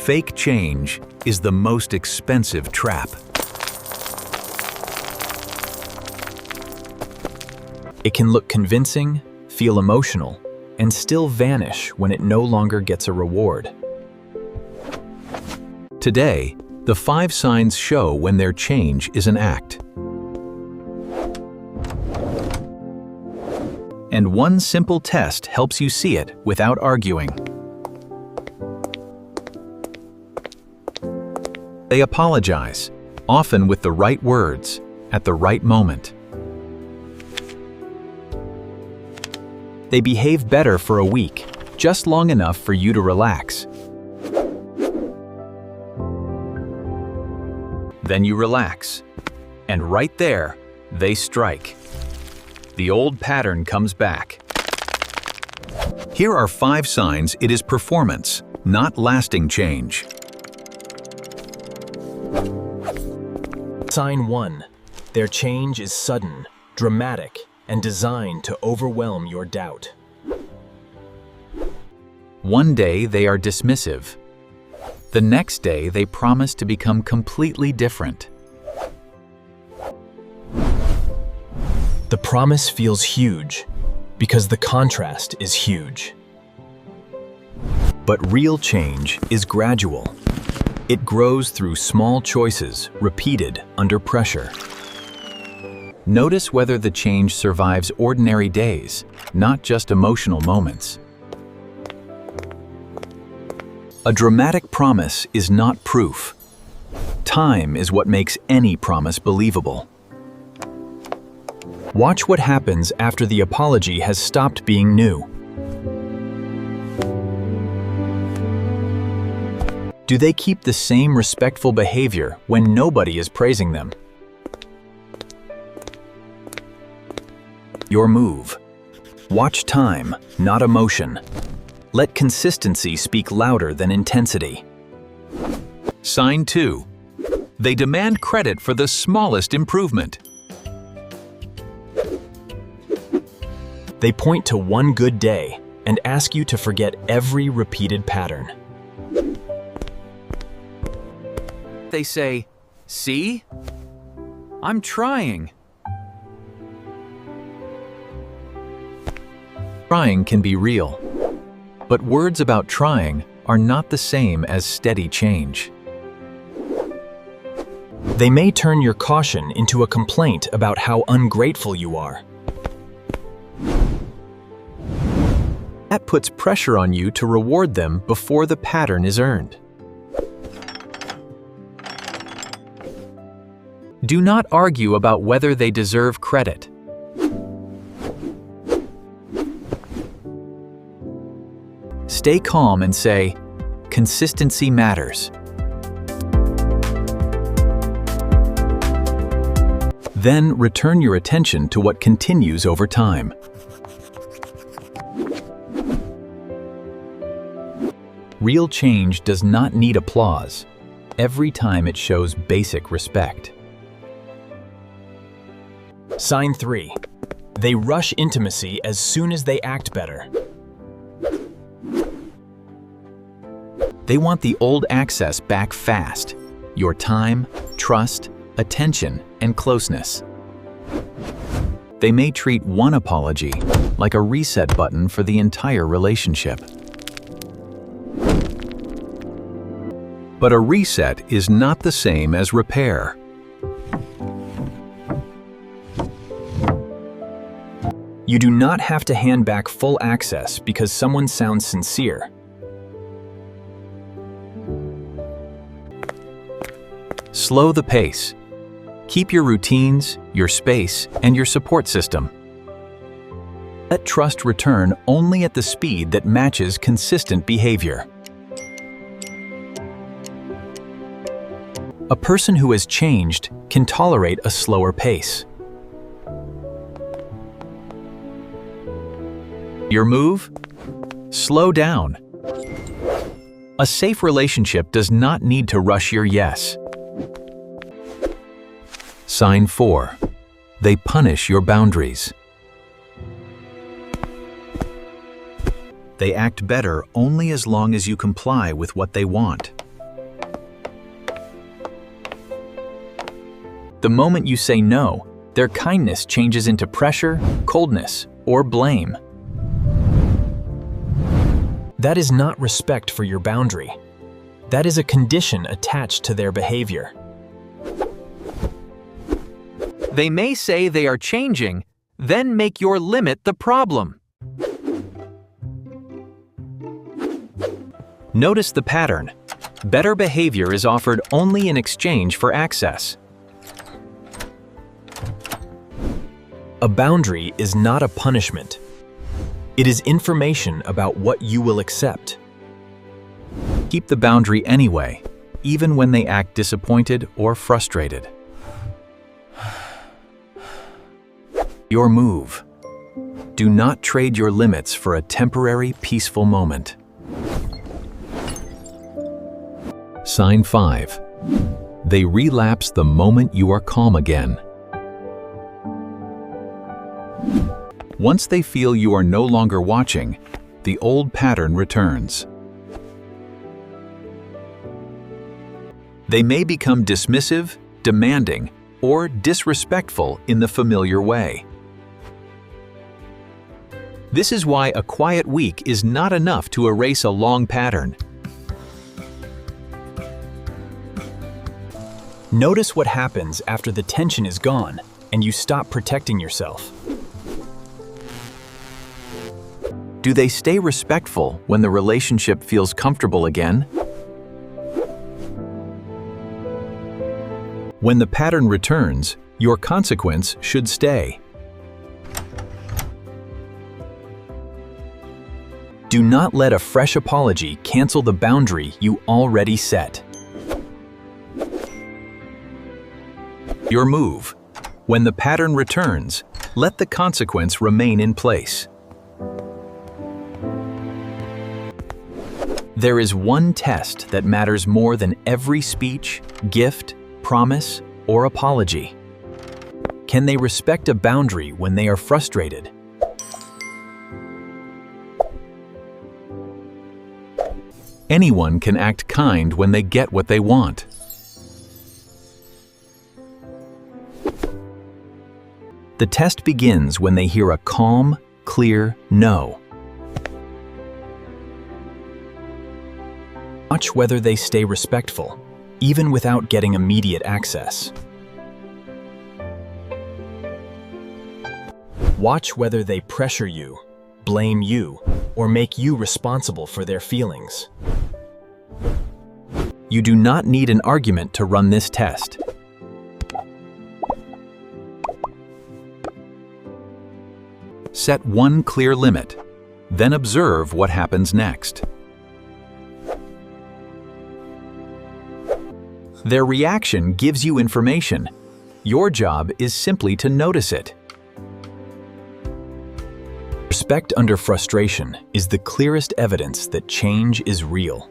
Fake change is the most expensive trap. It can look convincing, feel emotional, and still vanish when it no longer gets a reward. Today, the 5 signs show when their change is an act. And one simple test helps you see it without arguing. They apologize, often with the right words, at the right moment. They behave better for a week, just long enough for you to relax. Then you relax, and right there, they strike. The old pattern comes back. Here are 5 signs it is performance, not lasting change. Sign 1. Their change is sudden, dramatic, and designed to overwhelm your doubt. One day they are dismissive. The next day they promise to become completely different. The promise feels huge because the contrast is huge. But real change is gradual. It grows through small choices repeated under pressure. Notice whether the change survives ordinary days, not just emotional moments. A dramatic promise is not proof. Time is what makes any promise believable. Watch what happens after the apology has stopped being new. Do they keep the same respectful behavior when nobody is praising them? Your move. Watch time, not emotion. Let consistency speak louder than intensity. Sign 2. They demand credit for the smallest improvement. They point to one good day and ask you to forget every repeated pattern. They say, "See? I'm trying." Trying can be real, but words about trying are not the same as steady change. They may turn your caution into a complaint about how ungrateful you are. That puts pressure on you to reward them before the pattern is earned. Do not argue about whether they deserve credit. Stay calm and say, "Consistency matters." Then return your attention to what continues over time. Real change does not need applause every time it shows basic respect. Sign 3. They rush intimacy as soon as they act better. They want the old access back fast: your time, trust, attention, and closeness. They may treat one apology like a reset button for the entire relationship. But a reset is not the same as repair. You do not have to hand back full access because someone sounds sincere. Slow the pace. Keep your routines, your space, and your support system. Let trust return only at the speed that matches consistent behavior. A person who has changed can tolerate a slower pace. Your move? Slow down. A safe relationship does not need to rush your yes. Sign 4. They punish your boundaries. They act better only as long as you comply with what they want. The moment you say no, their kindness changes into pressure, coldness, or blame. That is not respect for your boundary. That is a condition attached to their behavior. They may say they are changing, then make your limit the problem. Notice the pattern. Better behavior is offered only in exchange for access. A boundary is not a punishment. It is information about what you will accept. Keep the boundary anyway, even when they act disappointed or frustrated. Your move. Do not trade your limits for a temporary, peaceful moment. Sign 5. They relapse the moment you are calm again. Once they feel you are no longer watching, the old pattern returns. They may become dismissive, demanding, or disrespectful in the familiar way. This is why a quiet week is not enough to erase a long pattern. Notice what happens after the tension is gone and you stop protecting yourself. Do they stay respectful when the relationship feels comfortable again? When the pattern returns, your consequence should stay. Do not let a fresh apology cancel the boundary you already set. Your move. When the pattern returns, let the consequence remain in place. There is one test that matters more than every speech, gift, promise, or apology. Can they respect a boundary when they are frustrated? Anyone can act kind when they get what they want. The test begins when they hear a calm, clear no. Watch whether they stay respectful, even without getting immediate access. Watch whether they pressure you, blame you, or make you responsible for their feelings. You do not need an argument to run this test. Set one clear limit, then observe what happens next. Their reaction gives you information. Your job is simply to notice it. Respect under frustration is the clearest evidence that change is real.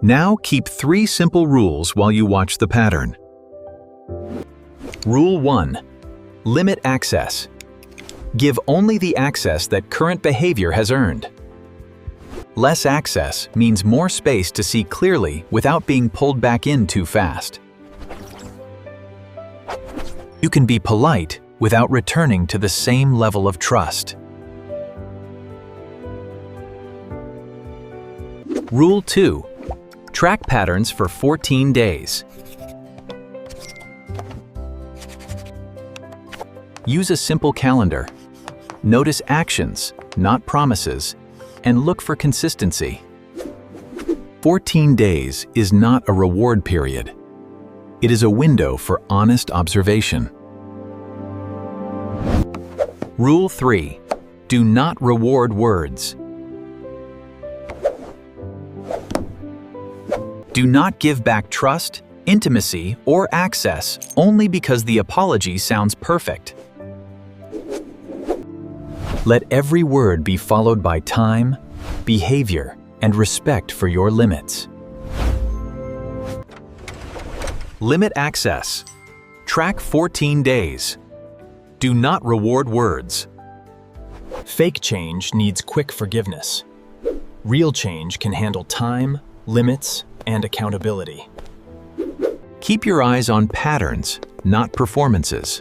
Now keep 3 simple rules while you watch the pattern. Rule 1. Limit access. Give only the access that current behavior has earned. Less access means more space to see clearly without being pulled back in too fast. You can be polite without returning to the same level of trust. Rule 2. Track patterns for 14 days. Use a simple calendar. Notice actions, not promises, and look for consistency. 14 days is not a reward period. It is a window for honest observation. Rule 3. Do not reward words. Do not give back trust, intimacy, or access only because the apology sounds perfect. Let every word be followed by time, behavior, and respect for your limits. Limit access. Track 14 days. Do not reward words. Fake change needs quick forgiveness. Real change can handle time, limits, and accountability. Keep your eyes on patterns, not performances.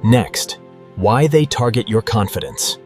Next, why they target your confidence.